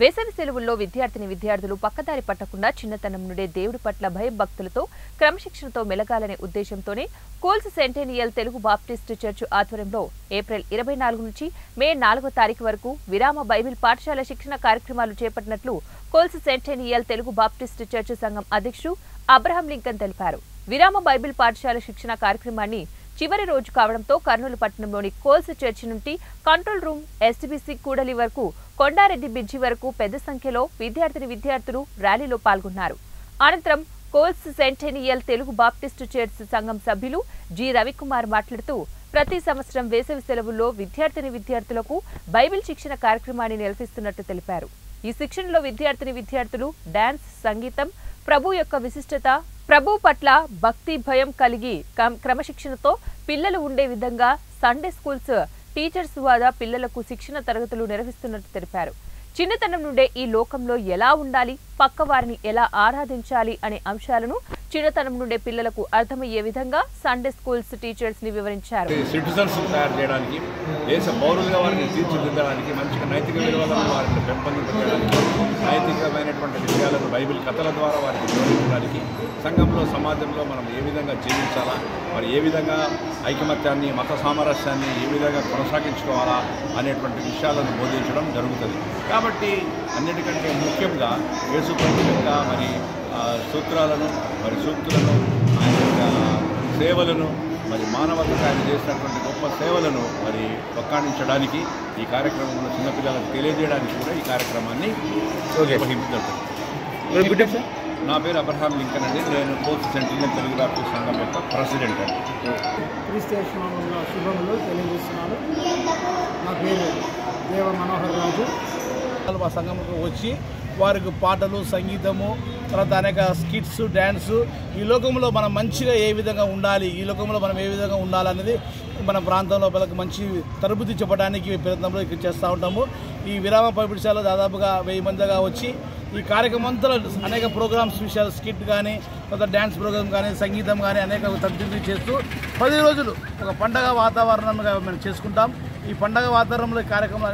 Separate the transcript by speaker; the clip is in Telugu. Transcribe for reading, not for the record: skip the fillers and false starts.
Speaker 1: వేసవి సెలవుల్లో విద్యార్థులు పక్కదారి పట్టకుండా చిన్నతనం నుండే దేవుడి పట్ల భయభక్తులతో క్రమశిక్షణతో మెలగాలనే ఉద్దేశంతోనే కోల్స్ సెంటెనియల్ తెలుగు బాప్టిస్ట్ చర్చ్ ఆధ్వర్యంలో ఏప్రిల్ 24 నుంచి మే 4వ తారీఖు వరకు విరామ బైబిల్ పాఠశాల శిక్షణ కార్యక్రమాలు చేపట్టినట్లు కోల్స్ సెంటెనియల్ తెలుగు బాప్టిస్ట్ చర్చ్ సంఘం అధ్యక్షుడు అబ్రహాం లింకన్ తెలిపారు. విరామ బైబిల్ పాఠశాల శిక్షణ కార్యక్రమాన్ని చివరి రోజు కావడంతో కర్నూలు పట్టణంలోని కోల్స్ చర్చి నుండి కంట్రోల్ రూమ్ ఎస్టీబీసీ కూడలి వరకు కొండారెడ్డి బ్రిడ్జి వరకు పెద్ద సంఖ్యలో విద్యార్థులు ర్యాలీలో పాల్గొన్నారు. అనంతరం కోల్స్ సెంటెనియల్ తెలుగు బాప్టిస్టు చర్చ్ సంఘం సభ్యులు జి రవికుమార్ మాట్లాడుతూ ప్రతి సంవత్సరం వేసవి సెలవుల్లో విద్యార్థులకు బైబిల్ శిక్షణ కార్యక్రమాన్ని నిర్వహిస్తున్నట్టు తెలిపారు. ఈ శిక్షణలో విద్యార్థులు డాన్స్, సంగీతం, ప్రభు యొక్క విశిష్టత, ప్రభు పట్ల భక్తి భయం కలిగి క్రమశిక్షణతో పిల్లలు ఉండే విధంగా సండే స్కూల్స్ టీచర్స్ ద్వారా పిల్లలకు శిక్షణ తరగతులు నిర్వహిస్తున్నట్టు తెలిపారు. చిన్నతనం నుండే ఈ లోకంలో ఎలా ఉండాలి, పక్కవారిని ఎలా ఆరాధించాలి అనే అంశాలను చిన్నతనం నుండే పిల్లలకు అర్థమయ్యే విధంగా సండే స్కూల్స్ టీచర్స్ ని వివరించారు.
Speaker 2: సిటిజన్స్ తయారు చేయడానికి, దేశ పౌరులుగా వారిని తీర్చిదిద్దడానికి, మంచిగా నైతిక విలువలను వారిని పెంపొందించడానికి, నైతికమైనటువంటి విషయాలను బైబిల్ కథల ద్వారా వారికి వివరించడానికి, సంఘంలో సమాజంలో మనం ఏ విధంగా జీవించాలా, మరి ఏ విధంగా ఐకమత్యాన్ని, మత సామరస్యాన్ని ఏ విధంగా కొనసాగించుకోవాలా అనేటువంటి విషయాలను బోధించడం జరుగుతుంది. కాబట్టి అన్నిటికంటే ముఖ్యంగా యేసు ప్రభు యొక్క మరి సూత్రాలను, మరి సూక్తులను, ఆయన యొక్క సేవలను, మరి మానవతకు ఆయన చేసినటువంటి గొప్ప సేవలను మరి ఒక్కాణించడానికి ఈ కార్యక్రమంలో చిన్నపిల్లలకు తెలియజేయడానికి కూడా ఈ కార్యక్రమాన్ని నిర్వహించబడుతుంది. నా పేరు అబ్రహాం లింకన్ అండి. నేను కోల్స్ సెంటెనియల్ తెలుగు బాప్టిస్ట్ సంఘం యొక్క ప్రెసిడెంట్ అండి.
Speaker 3: క్రీస్తునామములో శుభములు తెలియజేస్తున్నాను. నా పేరు దేవ మనోహర్ రాజు. మా సంఘంకు వచ్చి వారికి పాటలు, సంగీతము, తర్వాత అనేక స్కిట్స్, డ్యాన్స్, ఈ లోకంలో మనం మంచిగా ఏ విధంగా ఉండాలి, ఈ లోకంలో మనం ఏ విధంగా ఉండాలనేది మన ప్రాంతంలో పిల్లలకు మంచి తరబుద్ధి చెప్పడానికి ప్రయత్నంలో ఇక్కడ చేస్తూ ఉంటాము. ఈ విరామ పాఠశాలలో దాదాపుగా 1000 మందిగా వచ్చి ఈ కార్యక్రమం అంతా అనేక ప్రోగ్రామ్స్ విషయాలు, స్కిట్ కానీ, తర్వాత డ్యాన్స్ ప్రోగ్రామ్ కానీ, సంగీతం కానీ అనేక తరబుద్ధి చేస్తూ 10 రోజులు ఒక పండగ వాతావరణంగా మేము చేసుకుంటాం. ఈ పండగ వాతావరణంలో కార్యక్రమాలు